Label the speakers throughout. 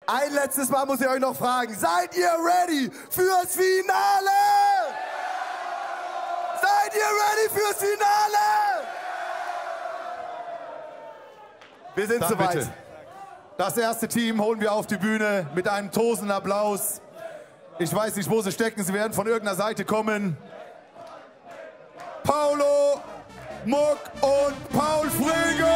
Speaker 1: Ein letztes Mal muss ich euch noch fragen, seid ihr ready fürs Finale? Seid ihr ready fürs Finale? Wir sind soweit. Bitte. Das erste Team holen wir auf die Bühne mit einem tosenden Applaus. Ich weiß nicht, wo sie stecken, sie werden von irgendeiner Seite kommen. Paulo, Muck und Paul Frege!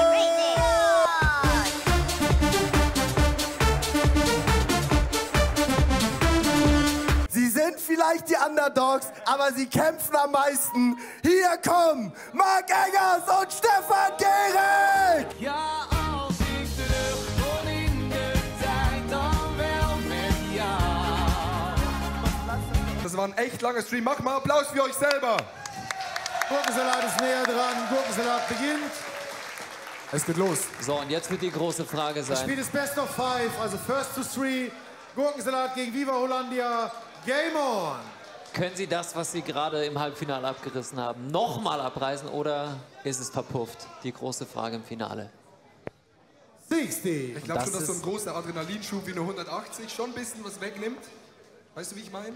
Speaker 1: Sie sind vielleicht die Underdogs, aber sie kämpfen am meisten. Hier kommen Marc Eggers und Stefan Gehrig!
Speaker 2: Ja, als ik terugkom in de tijd, dan wel met jou.
Speaker 3: Das war ein echt langer Stream. Macht mal Applaus für euch selber.
Speaker 4: Gurkensalat ist näher dran. Gurkensalat beginnt.
Speaker 3: Es geht los.
Speaker 5: So, und jetzt wird die große Frage sein.
Speaker 4: Das Spiel ist Best of 5, also First to 3. Gurkensalat gegen Viva Hollandia. Game on!
Speaker 5: Können Sie das, was Sie gerade im Halbfinale abgerissen haben, nochmal abreißen oder ist es verpufft? Die große Frage im Finale.
Speaker 4: 60.
Speaker 3: Ich glaube schon, dass so ein großer Adrenalinschub wie eine 180 schon ein bisschen was wegnimmt. Weißt du, wie ich meine?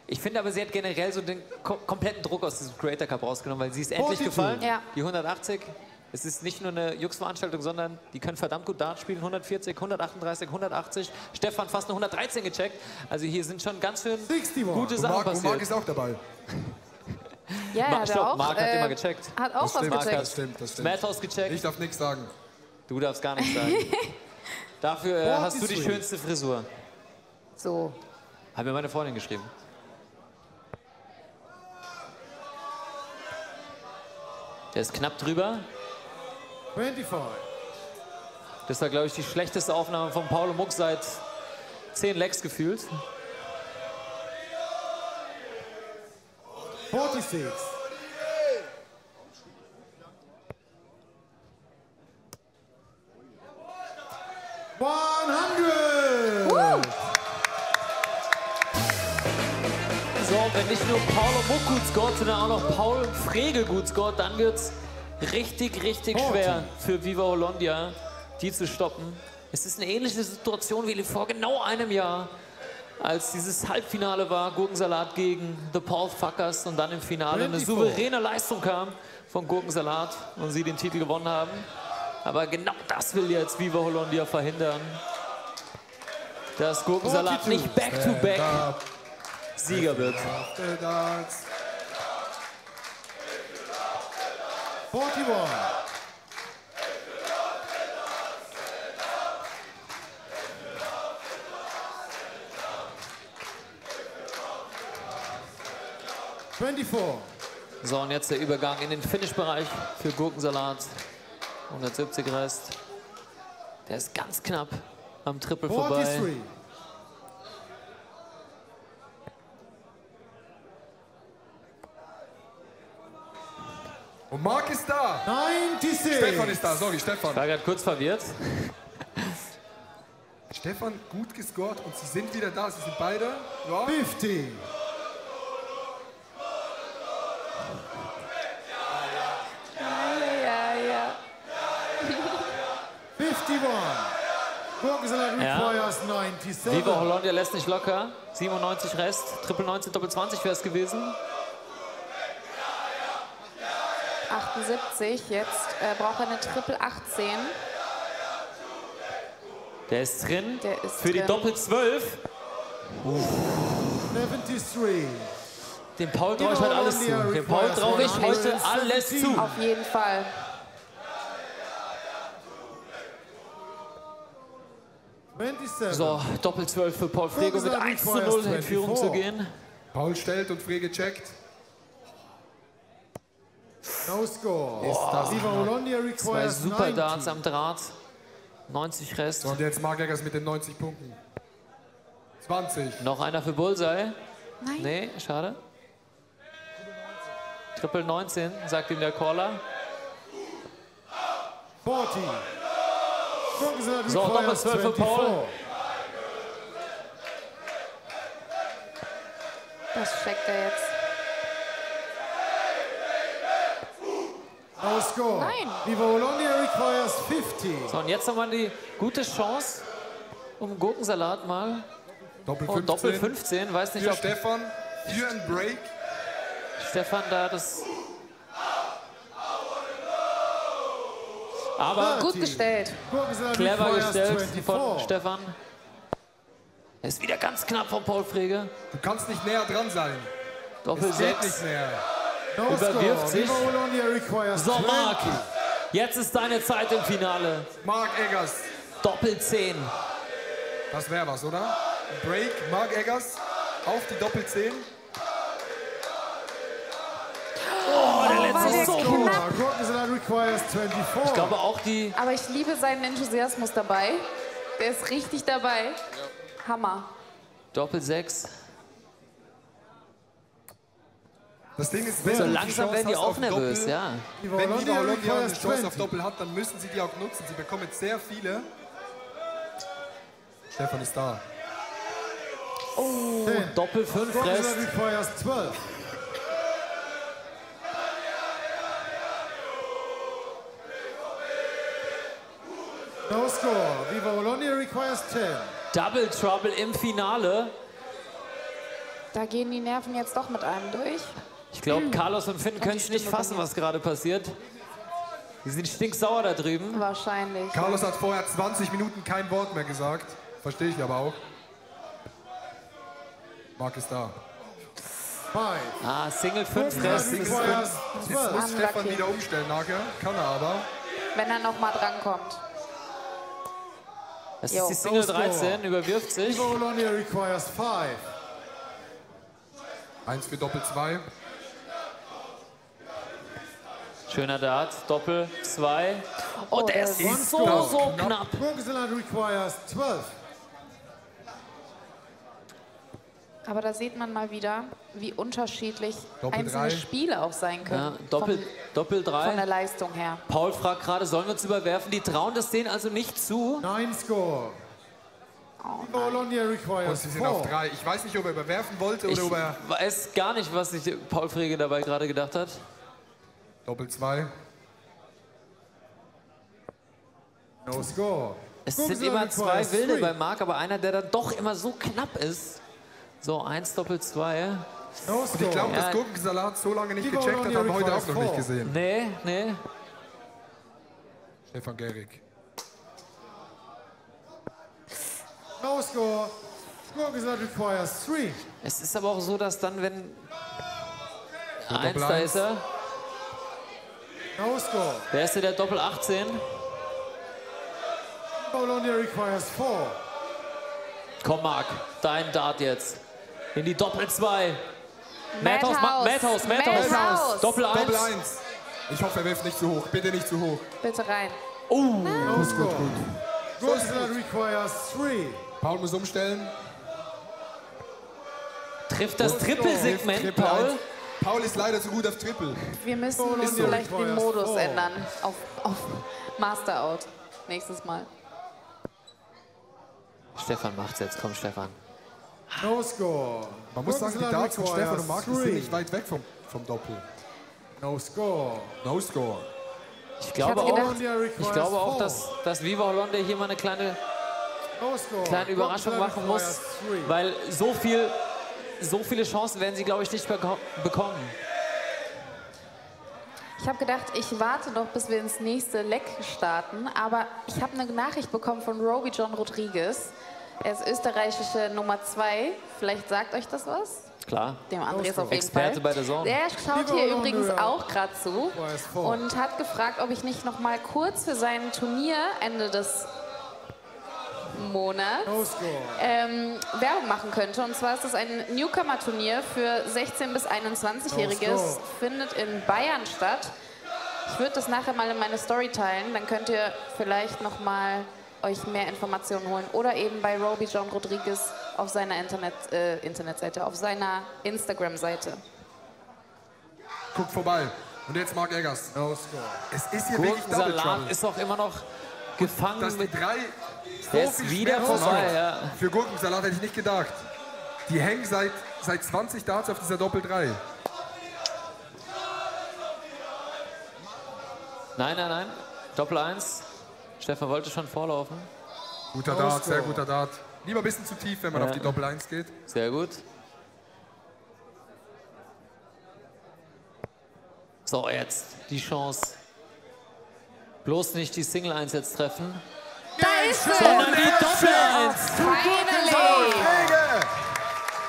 Speaker 5: Ich finde aber, sie hat generell so den kompletten Druck aus diesem Creator Cup rausgenommen, weil sie ist endlich gefallen.
Speaker 6: Ja.
Speaker 5: Die 180. Es ist nicht nur eine Jux-Veranstaltung, sondern die können verdammt gut Dart spielen. 140, 138, 180. Stefan fast eine 113 gecheckt. Also hier sind schon ganz schön gute Sachen passiert.
Speaker 3: Marc ist auch dabei.
Speaker 6: Ja, er hat
Speaker 5: Stopp,
Speaker 6: auch,
Speaker 5: Marc hat immer gecheckt.
Speaker 6: Hat auch was gecheckt.
Speaker 3: Das stimmt.
Speaker 5: Mathos gecheckt.
Speaker 3: Ich darf nichts sagen.
Speaker 5: Du darfst gar nichts sagen. Dafür hast du die schönste Frisur.
Speaker 6: So.
Speaker 5: Hat mir meine Freundin geschrieben. Der ist knapp drüber.
Speaker 4: 25.
Speaker 5: Das war, glaube ich, die schlechteste Aufnahme von Paulo Muck seit 10 Legs gefühlt.
Speaker 4: 46.
Speaker 5: So, wenn nicht nur Paulo Muck gut scoret, sondern auch noch Paul Frege gut scoret, dann wird es richtig schwer für Viva Hollandia, die zu stoppen. Es ist eine ähnliche Situation wie vor genau einem Jahr, als dieses Halbfinale war, Gurkensalat gegen The Paul Fuckers und dann im Finale eine souveräne Leistung kam von Gurkensalat und sie den Titel gewonnen haben. Aber genau das will jetzt Viva Hollandia verhindern, dass Gurkensalat nicht back-to-back Sieger wird.
Speaker 4: 41.
Speaker 5: So, und jetzt der Übergang in den Finish-Bereich für Gurkensalat. 170 Rest. Der ist ganz knapp am Triple vorbei.
Speaker 4: 43.
Speaker 3: Und Marc ist da.
Speaker 4: 96.
Speaker 3: Stefan ist da, sorry, Stefan.
Speaker 5: Ich war gerade kurz verwirrt.
Speaker 3: Stefan gut gescored und sie sind wieder da. Sie sind beide. Ja.
Speaker 4: 50.
Speaker 6: Ja.
Speaker 4: 51. Gurkensalat requires 97.
Speaker 5: Viva Hollandia lässt nicht locker. 97 Rest. Triple 19, Doppel 20 wäre es gewesen.
Speaker 6: 78, jetzt braucht er eine Triple 18.
Speaker 5: Der ist drin.
Speaker 6: Der ist
Speaker 5: für die
Speaker 6: drin.
Speaker 5: Doppel 12.
Speaker 4: 73.
Speaker 5: Dem Paul traue ich heute alles zu. Dem Paul traue ich heute alles zu.
Speaker 6: Auf jeden Fall.
Speaker 5: So, Doppel 12 für Paul Frege mit 1:0 in Führung zu gehen.
Speaker 3: Paul stellt und Frege checkt.
Speaker 4: No score.
Speaker 3: Viva
Speaker 4: Hollandia
Speaker 5: Zwei
Speaker 4: requires
Speaker 5: super
Speaker 4: 90.
Speaker 5: Darts am Draht. 90 Rest.
Speaker 3: So, und jetzt Marc Eggers mit den 90 Punkten. 20.
Speaker 5: Noch einer für Bullseye.
Speaker 6: Nein.
Speaker 5: Nee, schade. Triple 19, sagt ihm der Caller.
Speaker 4: 40. Gurkensalat
Speaker 5: So, Doppel
Speaker 4: requires
Speaker 5: 12 für Paul.
Speaker 4: 24.
Speaker 6: Das checkt er jetzt.
Speaker 4: No score.
Speaker 6: Nein.
Speaker 4: Viva Hollandia requires 50.
Speaker 5: So, und jetzt haben wir die gute Chance, um Gurkensalat mal.
Speaker 3: Doppel
Speaker 5: Oh,
Speaker 3: 15.
Speaker 5: Doppel 15, weiß nicht,
Speaker 3: Für
Speaker 5: ob
Speaker 3: Stefan, für einen Break.
Speaker 5: Stefan da das... Aber
Speaker 6: Gut gestellt.
Speaker 4: Gurkensalat
Speaker 5: clever
Speaker 4: requires
Speaker 5: gestellt
Speaker 4: 24.
Speaker 5: von Stefan. Er ist wieder ganz knapp von Paul Frege.
Speaker 3: Du kannst nicht näher dran sein.
Speaker 5: Doppel
Speaker 3: Es geht
Speaker 5: 6.
Speaker 3: nicht näher.
Speaker 4: No
Speaker 5: Überwirft
Speaker 4: score.
Speaker 5: sich.
Speaker 4: Viva Bologna requires
Speaker 5: So,
Speaker 4: 20.
Speaker 5: Marc, jetzt ist deine Zeit im Finale.
Speaker 3: Marc Eggers.
Speaker 5: Doppel 10.
Speaker 3: Das wäre was, oder? Ein Break, Marc Eggers auf die Doppel 10.
Speaker 6: War der
Speaker 5: so
Speaker 6: knapp.
Speaker 4: Gurkensalat requires 24.
Speaker 5: Ich glaube auch die...
Speaker 6: Aber ich liebe seinen Enthusiasmus dabei. Der ist richtig dabei. Hammer.
Speaker 5: Doppel 6.
Speaker 3: Das Ding ist,
Speaker 5: So
Speaker 3: wenn du
Speaker 5: langsam
Speaker 3: Chance
Speaker 5: werden die
Speaker 3: hast
Speaker 5: auch
Speaker 3: auf
Speaker 5: nervös,
Speaker 3: Doppel,
Speaker 5: ja.
Speaker 4: Viva
Speaker 3: Wenn
Speaker 4: Bologna
Speaker 3: Viva Bologna eine
Speaker 4: requires
Speaker 3: Chance auf
Speaker 4: 20.
Speaker 3: Doppel hat, dann müssen sie die auch nutzen. Sie bekommen jetzt sehr viele. Stefan ist da.
Speaker 5: Doppel 5
Speaker 4: Gurkensalat
Speaker 5: Rest.
Speaker 4: requires 12. No score. Viva Bologna requires 10.
Speaker 5: Double Trouble im Finale.
Speaker 6: Da gehen die Nerven jetzt doch mit einem durch.
Speaker 5: Ich glaube, Carlos und Finn können es nicht fassen, was gerade passiert. Die sind stinksauer da drüben.
Speaker 6: Wahrscheinlich.
Speaker 3: Carlos hat vorher 20 Minuten kein Wort mehr gesagt. Verstehe ich aber auch. Marc ist da.
Speaker 4: 5.
Speaker 5: Ah, Single 5
Speaker 4: Gurkensalat
Speaker 5: Rest.
Speaker 4: requires
Speaker 3: Jetzt
Speaker 4: 12.
Speaker 3: muss Stefan
Speaker 6: Unlucky.
Speaker 3: wieder umstellen nachher. Kann er aber.
Speaker 6: Wenn er noch mal drankommt.
Speaker 5: Das
Speaker 6: Jo.
Speaker 5: ist die Single
Speaker 4: No score.
Speaker 5: 13, überwirft sich.
Speaker 4: Viva Bologna requires 5.
Speaker 3: 1 für Doppel 2.
Speaker 5: Schöner Dart, Doppel 2. Oh, der
Speaker 6: das
Speaker 5: ist
Speaker 6: ist
Speaker 5: so knapp.
Speaker 4: Gurkensalat requires 12.
Speaker 6: Aber da sieht man mal wieder, wie unterschiedlich
Speaker 3: Doppel
Speaker 6: einzelne
Speaker 3: 3.
Speaker 6: Spiele auch sein
Speaker 5: Ja,
Speaker 6: können.
Speaker 5: Doppel
Speaker 6: Von der
Speaker 5: 3.
Speaker 6: Leistung her.
Speaker 5: Paul fragt gerade, sollen wir uns überwerfen? Die trauen das denen also nicht zu.
Speaker 4: 9 score. Viva Bologna
Speaker 3: Und
Speaker 4: requires
Speaker 3: sie sind auf
Speaker 4: 4.
Speaker 3: 3. Ich weiß nicht, ob er überwerfen wollte
Speaker 5: Ich
Speaker 3: oder ob er
Speaker 5: weiß gar nicht, was sich Paul Frege dabei gerade gedacht hat.
Speaker 3: Doppel 2.
Speaker 4: No score.
Speaker 5: Es sind immer zwei Wilde bei Marc, aber einer, der dann doch immer so knapp ist. So, 1 Doppel 2.
Speaker 4: No
Speaker 3: Und ich glaube,
Speaker 4: score.
Speaker 3: dass Gurkensalat so lange nicht
Speaker 4: Viva
Speaker 3: gecheckt hat,
Speaker 4: Bologna
Speaker 3: haben wir heute auch
Speaker 4: requires
Speaker 3: noch nicht
Speaker 4: 4.
Speaker 3: gesehen.
Speaker 5: Nee, nee.
Speaker 3: Stefan Gehrig.
Speaker 4: No score. Gurkensalat requires 3.
Speaker 5: Es ist aber auch so, dass dann, wenn... Eins,
Speaker 3: Doppel
Speaker 5: da
Speaker 3: eins.
Speaker 5: ist er.
Speaker 4: No score.
Speaker 5: Wer ist denn der Doppel 18?
Speaker 4: Viva Bologna requires 4.
Speaker 5: Komm, Marc, dein Dart jetzt. In die Doppel 2. Madhouse,
Speaker 6: Madhouse. Madhouse.
Speaker 5: Doppel 1.
Speaker 3: Doppel 1. Ich hoffe, er wirft nicht zu hoch. Bitte nicht zu hoch.
Speaker 6: Bitte rein.
Speaker 4: No score. Gurkensalat requires 3.
Speaker 3: Paul muss umstellen.
Speaker 5: Trifft das Trippelsegment,
Speaker 3: Triple
Speaker 5: Paul.
Speaker 3: 1. Paul ist leider zu gut auf Triple.
Speaker 6: Wir müssen
Speaker 4: Bologna
Speaker 6: vielleicht den
Speaker 4: requires
Speaker 6: Modus
Speaker 4: 4.
Speaker 6: ändern auf Master Out. Nächstes Mal.
Speaker 5: Stefan macht's jetzt. Komm, Stefan.
Speaker 4: No score.
Speaker 3: Man muss sagen, die
Speaker 4: Gurkensalat
Speaker 3: Darts von Stefan und Marc die sind
Speaker 4: 3.
Speaker 3: nicht weit weg vom Doppel.
Speaker 4: No score.
Speaker 3: No score.
Speaker 5: Ich glaube
Speaker 6: hatte
Speaker 5: auch,
Speaker 6: gedacht-
Speaker 5: ich glaube auch dass Viva Hollande hier mal eine kleine
Speaker 4: No score.
Speaker 5: kleine Überraschung
Speaker 4: Gurkensalat
Speaker 5: machen muss,
Speaker 4: requires 3.
Speaker 5: weil so viele Chancen werden sie, glaube ich, nicht bekommen.
Speaker 6: Ich habe gedacht, ich warte noch, bis wir ins nächste Leck starten. Aber ich habe eine Nachricht bekommen von Roby John Rodriguez. Er ist österreichische Nummer 2. Vielleicht sagt euch das was?
Speaker 5: Klar.
Speaker 6: Dem Andres auf jeden
Speaker 5: Experte
Speaker 6: Fall.
Speaker 5: bei der Zone.
Speaker 6: Der schaut hier übrigens auch gerade zu
Speaker 4: Requires 4.
Speaker 6: und hat gefragt, ob ich nicht noch mal kurz für sein Turnier Ende des Monats
Speaker 4: No score.
Speaker 6: Werbung machen könnte. Und zwar ist es ein Newcomer-Turnier für 16- bis 21-Jährige.
Speaker 4: Oh, so.
Speaker 6: Es findet in Bayern statt. Ich würde das nachher mal in meine Story teilen. Dann könnt ihr vielleicht noch mal euch mehr Informationen holen. Oder eben bei Roby John Rodriguez auf seiner Internetseite, auf seiner Instagram-Seite.
Speaker 3: Guckt vorbei. Und jetzt Marc Eggers.
Speaker 4: No score.
Speaker 3: Es ist hier wirklich Double
Speaker 5: Gurkensalat
Speaker 3: Trouble.
Speaker 5: ist auch immer noch gefangen
Speaker 3: Dass die
Speaker 5: mit...
Speaker 3: 3
Speaker 5: Der
Speaker 3: so
Speaker 5: ist
Speaker 3: viel
Speaker 5: wieder
Speaker 3: schwerer
Speaker 5: vorbei,
Speaker 3: sind.
Speaker 5: ja.
Speaker 3: Für Gurkensalat hätte ich nicht gedacht. Die hängen seit 20 Darts auf dieser Doppel 3.
Speaker 5: Nein. Doppel 1. Stefan wollte schon vorlaufen.
Speaker 3: Guter Dart, sehr guter Dart. Lieber ein bisschen zu tief, wenn man auf die Doppel 1 geht.
Speaker 5: Sehr gut. So, jetzt die Chance. Bloß nicht die Single 1 jetzt treffen,
Speaker 6: Da ist sie!
Speaker 5: sondern die Doppel 1.
Speaker 6: Finally!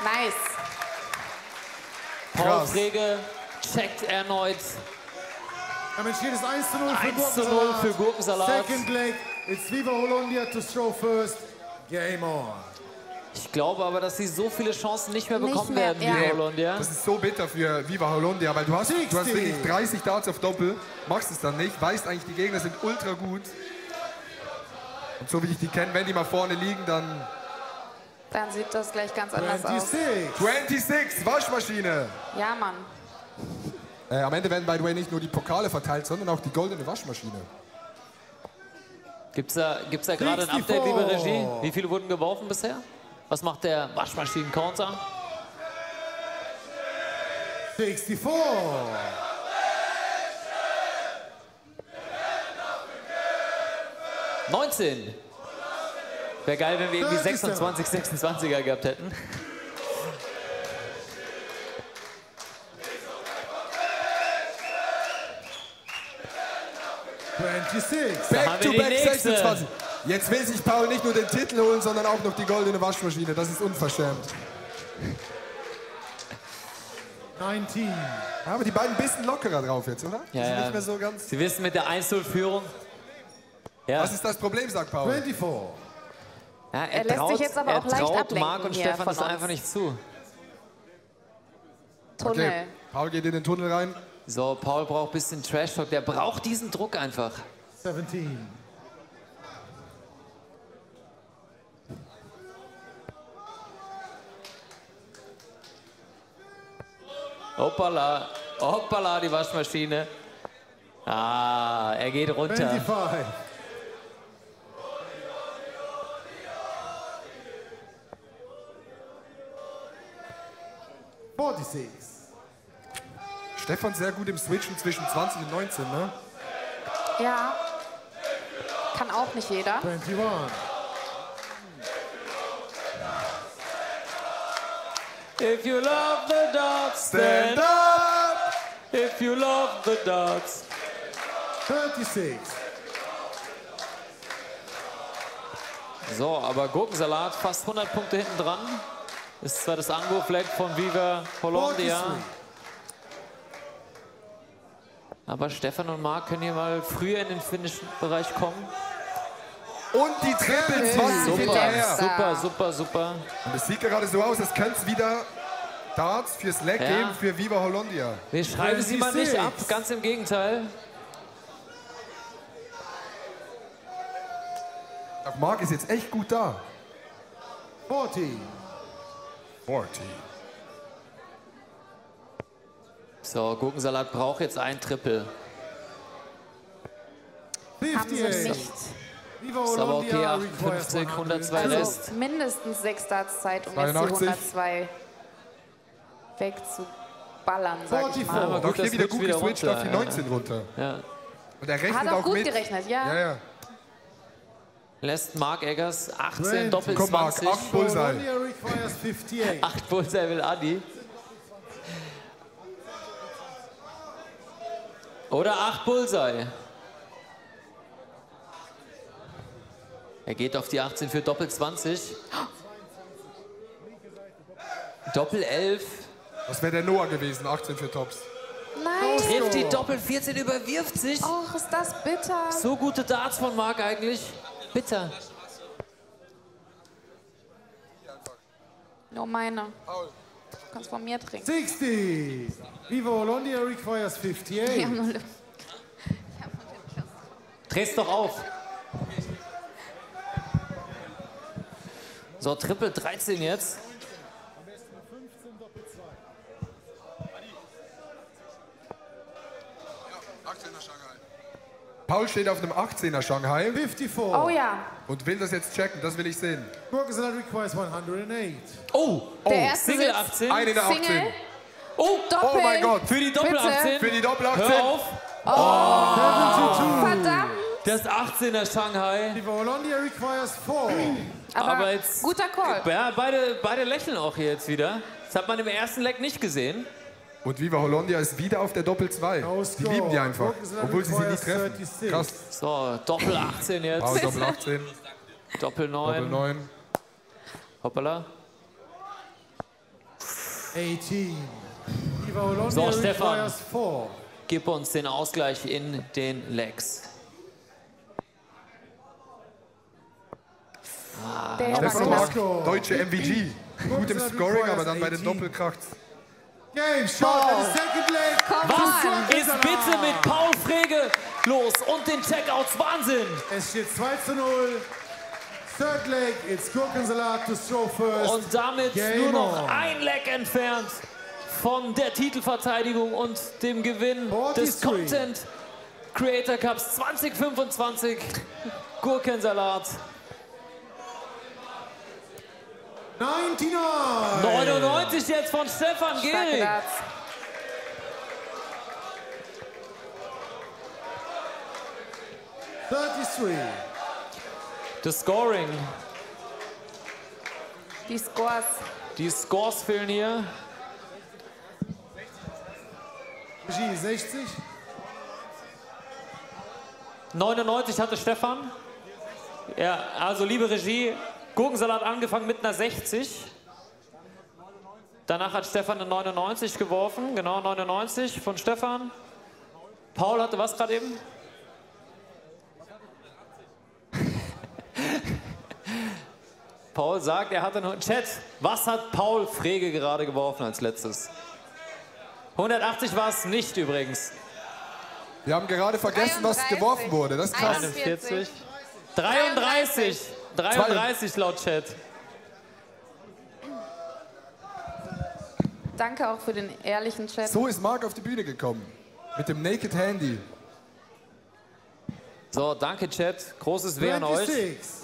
Speaker 6: Nice.
Speaker 5: Paul Frege checkt erneut.
Speaker 4: Damit steht es 1:0 für
Speaker 5: 1:0 für Gurkensalat.
Speaker 4: Second leg, it's Viva Hollandia to throw first. Game on.
Speaker 5: Ich glaube aber, dass sie so viele Chancen nicht mehr
Speaker 6: Nicht
Speaker 5: bekommen
Speaker 6: mehr,
Speaker 5: werden,
Speaker 6: ja.
Speaker 5: wie Hollandia.
Speaker 3: Das ist so bitter für Viva Hollandia, weil du hast wirklich 30 Darts auf Doppel, machst es dann nicht, weißt eigentlich, die Gegner sind ultra gut. Und so wie ich die kenne, wenn die mal vorne liegen, dann
Speaker 6: Dann sieht das gleich ganz anders aus.
Speaker 3: 26, Waschmaschine.
Speaker 6: Ja, Mann.
Speaker 3: Am Ende werden, by the way, nicht nur die Pokale verteilt, sondern auch die goldene Waschmaschine.
Speaker 5: Gibt's da gerade ein Update, liebe Regie? Wie viele wurden geworfen bisher? Was macht der Waschmaschinen-Counter?
Speaker 4: 64.
Speaker 5: 19. Wäre geil, wenn wir irgendwie 26, 26er gehabt hätten.
Speaker 3: Back to
Speaker 5: die
Speaker 3: back
Speaker 5: nächste.
Speaker 3: 26. Jetzt will sich Paul nicht nur den Titel holen, sondern auch noch die goldene Waschmaschine. Das ist unverschämt.
Speaker 4: 19.
Speaker 3: Aber die beiden ein bisschen lockerer drauf jetzt, oder?
Speaker 5: Ja,
Speaker 3: Sind
Speaker 5: ja.
Speaker 3: nicht mehr so ganz.
Speaker 5: Sie wissen mit der 1:0-Führung. Ja.
Speaker 3: Was ist das Problem, sagt Paul?
Speaker 4: 24.
Speaker 5: Ja,
Speaker 6: Er lässt sich jetzt aber auch leicht
Speaker 5: traut
Speaker 6: ablenken
Speaker 5: Marc und
Speaker 6: hier
Speaker 5: Stefan
Speaker 6: von
Speaker 5: das
Speaker 6: uns.
Speaker 5: einfach nicht zu.
Speaker 6: Tunnel.
Speaker 3: Okay, Paul geht in den Tunnel rein.
Speaker 5: So, Paul braucht ein bisschen Trash-Talk. Der braucht diesen Druck einfach.
Speaker 4: 17.
Speaker 5: Hoppala, hoppala, die Waschmaschine. Ah, er geht runter.
Speaker 4: 25.
Speaker 3: Stefan sehr gut im Switchen zwischen 20 und 19, ne?
Speaker 6: Ja. Kann auch nicht jeder.
Speaker 4: 21.
Speaker 5: If you love the darts, stand up. If you love the darts.
Speaker 4: 36.
Speaker 5: So, aber Gurkensalat fast 100 Punkte hinten dran. Ist zwar das Angriffleck von Viva Hollandia.
Speaker 4: 43.
Speaker 5: Aber Stefan und Marc können hier mal früher in den Finish-Bereich kommen.
Speaker 3: Und die Triple 20 hinterher.
Speaker 5: Super, super, super.
Speaker 3: Und es sieht gerade so aus, als könnte es wieder Darts fürs Leck
Speaker 5: Ja.
Speaker 3: geben für Viva Hollandia.
Speaker 5: Wir schreiben sie mal nicht
Speaker 4: 26.
Speaker 5: ab, ganz im Gegenteil.
Speaker 3: Auch Marc ist jetzt echt gut da.
Speaker 4: 40.
Speaker 3: 40.
Speaker 5: So, Gurkensalat braucht jetzt ein Triple.
Speaker 6: Haben sie
Speaker 4: 58.
Speaker 6: nicht.
Speaker 4: Viva
Speaker 5: Ist aber okay,
Speaker 4: Hollandia
Speaker 5: 58,
Speaker 4: requires
Speaker 5: 102
Speaker 6: Also
Speaker 5: Rest.
Speaker 6: mindestens 6 Darts Zeit, um jetzt die
Speaker 3: 82.
Speaker 6: 102 wegzuballern, sag ich mal.
Speaker 5: Aber
Speaker 3: Auch
Speaker 5: gut,
Speaker 3: hier
Speaker 5: das
Speaker 3: wieder
Speaker 5: rutscht
Speaker 3: gut
Speaker 5: wieder
Speaker 3: geswitcht
Speaker 5: runter,
Speaker 3: auf die
Speaker 5: ja.
Speaker 3: 19 runter.
Speaker 5: Ja.
Speaker 3: Und er rechnet
Speaker 6: Hat auch
Speaker 3: auch
Speaker 6: gut
Speaker 3: mit.
Speaker 6: gerechnet, ja.
Speaker 3: Ja, ja.
Speaker 5: Lässt Marc Eggers 18
Speaker 4: 20.
Speaker 5: Doppel
Speaker 3: Komm, Marc,
Speaker 5: 20.
Speaker 3: 8 Bullseye.
Speaker 4: Hollandia requires 58.
Speaker 5: 8 Bullseye will Adi. Oder 8 Bullseye. Er geht auf die 18 für Doppel 20. Doppel 11.
Speaker 3: Das wäre der Noah gewesen, 18 für Tops.
Speaker 6: Nein.
Speaker 5: Trifft die Doppel 14, überwirft sich.
Speaker 6: Och, ist das bitter.
Speaker 5: So gute Darts von Marc eigentlich. Bitter.
Speaker 6: Nur meine. Du kannst von mir trinken.
Speaker 4: 60. Viva Hollandia requires 58.
Speaker 6: Wir haben nur
Speaker 5: Dreh's doch auf. So, Triple 13 jetzt.
Speaker 3: Paul steht auf einem 18er Shanghai
Speaker 4: 54.
Speaker 6: Oh ja,
Speaker 3: und will das jetzt checken. Das will ich sehen.
Speaker 4: Gurkensalat requires 108.
Speaker 5: Oh,
Speaker 6: der erste
Speaker 5: Single
Speaker 6: Sitz.
Speaker 5: 18.
Speaker 3: Eine der 18.
Speaker 6: Single.
Speaker 5: Oh,
Speaker 6: Doppel.
Speaker 3: Oh mein Gott.
Speaker 5: für die Doppel
Speaker 6: Bitte.
Speaker 5: 18.
Speaker 3: Für die Doppel 18.
Speaker 5: Hör auf.
Speaker 6: Verdammt.
Speaker 5: Das 18er Shanghai.
Speaker 4: Viva Hollandia requires 4.
Speaker 6: Aber,
Speaker 5: jetzt,
Speaker 6: guter Call.
Speaker 5: Ja, beide lächeln auch hier jetzt wieder. Das hat man im ersten Leg nicht gesehen.
Speaker 3: Und Viva Hollandia ist wieder auf der Doppel 2. Die lieben die einfach, obwohl sie nie treffen. Krass.
Speaker 5: So, Doppel 18 jetzt.
Speaker 3: Wow, Doppel 18,
Speaker 5: Doppel 9.
Speaker 3: Doppel 9.
Speaker 5: Hoppala.
Speaker 4: 18. Viva Hollandia
Speaker 5: So, Stefan.
Speaker 4: requires 4.
Speaker 5: Gib uns den Ausgleich in den Legs.
Speaker 6: Der
Speaker 3: Stefan
Speaker 6: war
Speaker 3: Mark,
Speaker 6: knapp.
Speaker 3: deutsche MVG. Gut im Scoring, aber dann bei den Doppel kracht's.
Speaker 4: Game shot in the second leg.
Speaker 5: Was ist bitte mit Paul Frege los und den Checkouts? Wahnsinn!
Speaker 4: Es steht 2:0. Third leg, it's Gurkensalat to throw first.
Speaker 5: Und damit
Speaker 4: Game
Speaker 5: nur noch
Speaker 4: on.
Speaker 5: ein Leg entfernt von der Titelverteidigung und dem Gewinn des
Speaker 4: 43.
Speaker 5: Content Creator Cups 2025. Gurkensalat.
Speaker 4: 99.
Speaker 5: 99 jetzt von Stefan
Speaker 6: Starke
Speaker 5: Gehrig.
Speaker 6: Darts.
Speaker 5: Das Scoring.
Speaker 6: Die Scores.
Speaker 5: Die Scores fehlen hier.
Speaker 4: Regie 60.
Speaker 5: 99 hatte Stefan. Ja, also liebe Regie, Gurkensalat angefangen mit einer 60. Danach hat Stefan eine 99 geworfen. Genau, 99 von Stefan. Paul hatte was gerade eben? Paul sagt, er hatte nur... Chat, was hat Paul Frege gerade geworfen als letztes? 180 war es nicht übrigens.
Speaker 3: Wir haben gerade vergessen, was
Speaker 6: 33.
Speaker 3: geworfen wurde. Das ist krass.
Speaker 5: 41. 33. 33 laut Chat.
Speaker 6: Danke auch für den ehrlichen Chat.
Speaker 3: So ist Marc auf die Bühne gekommen. Mit dem Naked Handy.
Speaker 5: So, danke Chat. Großes W an euch.
Speaker 4: 26.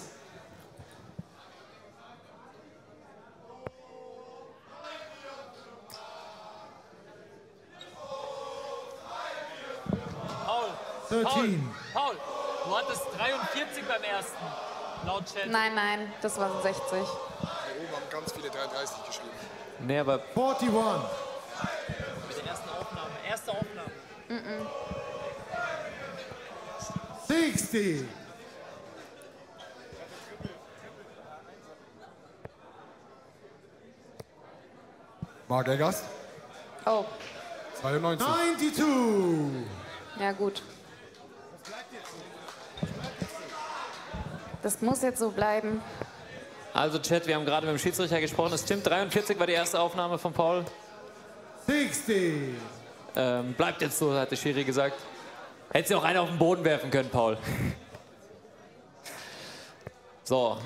Speaker 5: Paul,
Speaker 4: 13.
Speaker 5: Paul, du hattest 43 beim ersten, laut Chat.
Speaker 6: Nein, nein, das waren 60.
Speaker 3: Hier oben haben ganz viele 33 geschrieben.
Speaker 5: Nee, aber
Speaker 4: 41.
Speaker 5: mit der ersten Aufnahme. Erste Aufnahme.
Speaker 4: 60.
Speaker 3: Marc Eggers,
Speaker 6: Oh,
Speaker 3: 92.
Speaker 4: 92.
Speaker 6: ja gut. Das muss jetzt so bleiben.
Speaker 5: Also Chat, wir haben gerade mit dem Schiedsrichter gesprochen. Es stimmt, 43 war die erste Aufnahme von Paul.
Speaker 4: 60.
Speaker 5: Bleibt jetzt so, hat der Schiri gesagt. Hätte sie auch einen auf den Boden werfen können, Paul. So,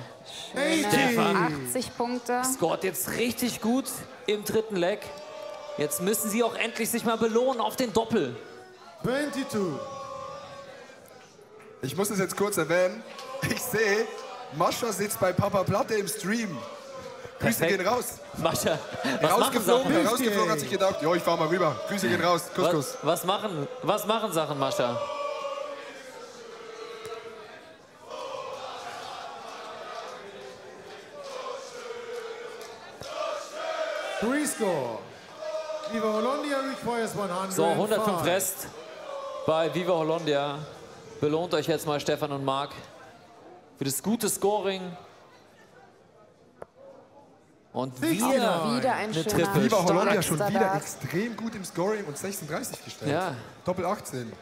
Speaker 5: Stefan
Speaker 6: 80 Punkte.
Speaker 5: scoret jetzt richtig gut im dritten Leg. Jetzt müssen sie auch endlich sich mal belohnen auf den Doppel.
Speaker 4: 22.
Speaker 3: Ich muss es jetzt kurz erwähnen. Ich sehe, Mascha sitzt bei Papa Platte im Stream. Grüße
Speaker 5: Perfekt.
Speaker 3: gehen raus.
Speaker 5: Mascha, was machen Sachen?
Speaker 3: Rausgeflogen, hat sich gedacht, jo, ich fahr mal rüber. Grüße gehen raus. Kuss, Kuss.
Speaker 5: Was machen Sachen, Mascha?
Speaker 4: Three-score. Viva Hollandia requires 105.
Speaker 5: So, 105 Rest bei Viva Hollandia. Belohnt euch jetzt mal Stefan und Marc für das gute Scoring. Und wieder
Speaker 6: Wieder ein
Speaker 5: eine
Speaker 6: schöner
Speaker 5: Triple.
Speaker 3: Viva Hollandia
Speaker 6: starker
Speaker 3: schon wieder
Speaker 6: Dart.
Speaker 3: extrem gut im Scoring und 36 gestellt.
Speaker 5: Ja.
Speaker 3: Doppel 18.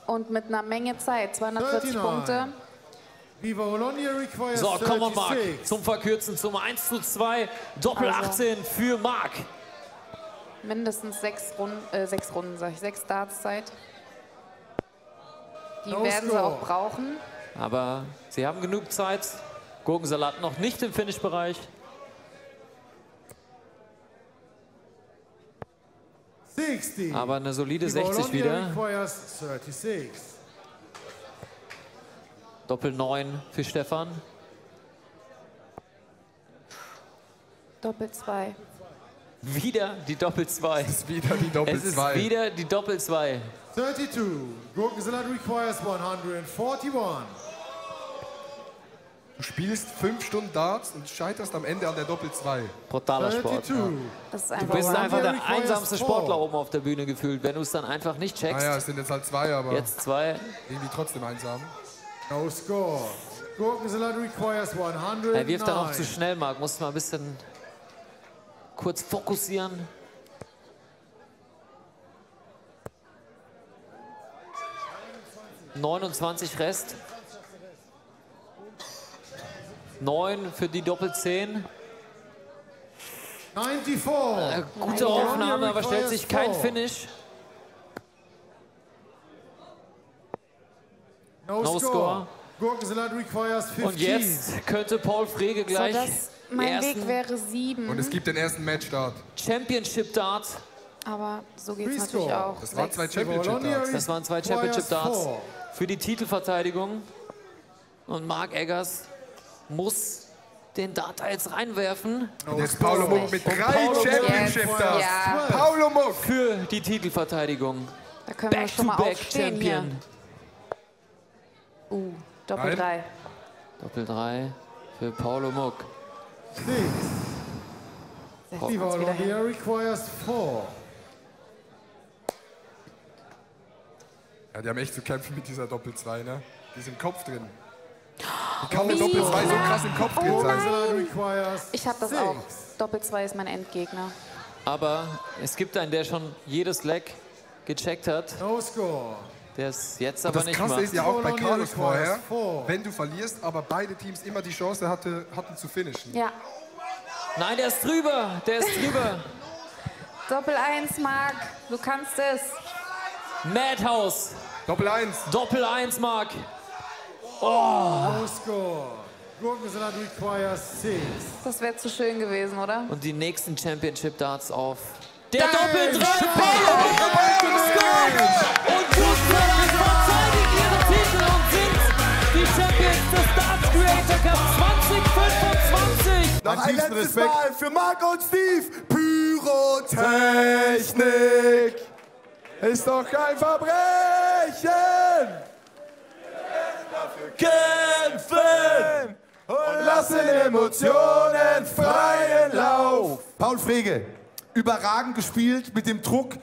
Speaker 6: Und mit einer Menge Zeit. 240
Speaker 4: 39.
Speaker 6: Punkte.
Speaker 4: Viva Hollandia requires
Speaker 5: So, komm on,
Speaker 4: 36.
Speaker 5: Marc. Zum Verkürzen, zum 1:2. Doppel
Speaker 6: Also.
Speaker 5: 18 für Marc.
Speaker 6: Mindestens 6 Runden, sag ich, 6 Darts-Zeit. Die
Speaker 4: No
Speaker 6: werden sie
Speaker 4: score.
Speaker 6: auch brauchen.
Speaker 5: Aber sie haben genug Zeit. Gurkensalat noch nicht im Finish-Bereich.
Speaker 4: 60.
Speaker 5: Aber eine solide
Speaker 4: Viva
Speaker 5: 60
Speaker 4: Hollandia
Speaker 5: wieder.
Speaker 4: requires 36.
Speaker 5: Doppel 9 für Stefan.
Speaker 6: Doppel 2.
Speaker 5: Wieder die Doppel-2.
Speaker 3: Es ist wieder die Doppel-2.
Speaker 5: Es ist wieder die Doppel-2.
Speaker 4: 32. Gurkensalat requires 141.
Speaker 3: Du spielst 5 Stunden Darts und scheiterst am Ende an der Doppel-2.
Speaker 5: Brutaler Sport.
Speaker 4: 32.
Speaker 6: Das ist
Speaker 5: Du
Speaker 6: einfach
Speaker 5: bist
Speaker 6: wahr.
Speaker 5: einfach der
Speaker 4: requires
Speaker 5: einsamste
Speaker 4: 4.
Speaker 5: Sportler oben auf der Bühne gefühlt, wenn du es dann einfach nicht checkst.
Speaker 3: Naja, es sind jetzt halt 2, aber
Speaker 5: Jetzt 2.
Speaker 3: irgendwie trotzdem einsam.
Speaker 4: No score. Gurkensalat requires 109.
Speaker 5: Er wirft dann auch zu schnell, Marc. Musst mal ein bisschen kurz fokussieren. ...29 Rest. 9 für die Doppel-10.
Speaker 4: 94.
Speaker 5: Gute Aufnahme, aber stellt sich kein Finish.
Speaker 4: No
Speaker 5: score.
Speaker 4: Gurkensalat requires 15.
Speaker 5: Und jetzt könnte Paul Frege
Speaker 6: So,
Speaker 5: gleich
Speaker 6: mein
Speaker 5: die
Speaker 6: Weg
Speaker 5: ersten
Speaker 6: wäre 7.
Speaker 3: Und es gibt den ersten Matchstart.
Speaker 5: Championship Darts.
Speaker 6: Aber so geht es
Speaker 4: Free
Speaker 6: natürlich
Speaker 4: score.
Speaker 6: auch.
Speaker 3: Das waren 2
Speaker 6: Sechs.
Speaker 3: Championship Darts.
Speaker 5: Das waren 2 Championship Darts für die Titelverteidigung. Und Marc Eggers muss den Dart jetzt reinwerfen
Speaker 3: Und jetzt Paulo Muck mit 3
Speaker 5: Paulo
Speaker 3: Championship
Speaker 6: Muck.
Speaker 3: Darts.
Speaker 6: Ja.
Speaker 3: Paulo Muck.
Speaker 5: für die Titelverteidigung.
Speaker 6: Da können wir schon mal aufstehen
Speaker 5: Back-to-Back-Champion.
Speaker 6: hier. Doppel 3.
Speaker 5: Doppel 3 für Paulo Muck.
Speaker 4: 6.
Speaker 6: Setzt
Speaker 4: Viva
Speaker 6: uns wieder hin.
Speaker 4: Hollandia requires 4.
Speaker 3: Ja, die haben echt zu kämpfen mit dieser Doppel-2, ne? Die ist im Kopf drin. Wie kann eine Doppel-2 so krass im Kopf drin sein?
Speaker 4: Gurkensalat requires
Speaker 6: Ich habe das
Speaker 4: 6.
Speaker 6: auch. Doppel 2 ist mein Endgegner.
Speaker 5: Aber es gibt einen, der schon jedes Leck gecheckt hat.
Speaker 4: No score.
Speaker 5: Der es jetzt
Speaker 3: Und
Speaker 5: aber
Speaker 3: das
Speaker 5: nicht
Speaker 3: Krasse
Speaker 5: macht.
Speaker 3: ist ja auch bei Carlos vorher,
Speaker 4: Four.
Speaker 3: wenn du verlierst, aber beide Teams immer die Chance hatten zu finishen.
Speaker 6: Ja.
Speaker 5: Nein, der ist drüber. Der ist drüber.
Speaker 6: Doppel 1, Marc. Du kannst es.
Speaker 5: Madhouse.
Speaker 3: Doppel-1.
Speaker 5: Doppel 1, Marc.
Speaker 4: No score. Gurkensalat requires 6.
Speaker 6: Das wäre zu schön gewesen, oder?
Speaker 5: Und die nächsten Championship Darts auf der Doppel 3. Und Gurkensalat verteidigen ihre Titel und sind die Champions des Darts Creator Cup 2025.
Speaker 1: Noch
Speaker 7: Ein letztes Mal für Marco und Steve. Pyrotechnik ist doch kein Verbrechen. Kämpfen und lassen Emotionen freien Lauf.
Speaker 1: Paul Frege, überragend gespielt, mit dem Druck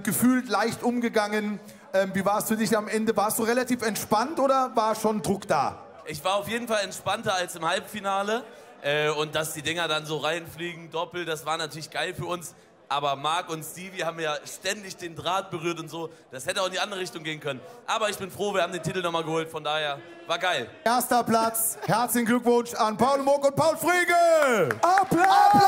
Speaker 1: gefühlt leicht umgegangen. Wie war es für dich am Ende? Warst du relativ entspannt oder war schon Druck da?
Speaker 8: Ich war auf jeden Fall entspannter als im Halbfinale. Und dass die Dinger dann so reinfliegen, doppelt, das war natürlich geil für uns. Aber Marc und Stevie haben ja ständig den Draht berührt und so. Das hätte auch in die andere Richtung gehen können. Aber ich bin froh, wir haben den Titel nochmal geholt. Von daher, war geil.
Speaker 1: Erster Platz. Herzlichen Glückwunsch an Paulo Muck und Paul Frege.
Speaker 7: Applaus!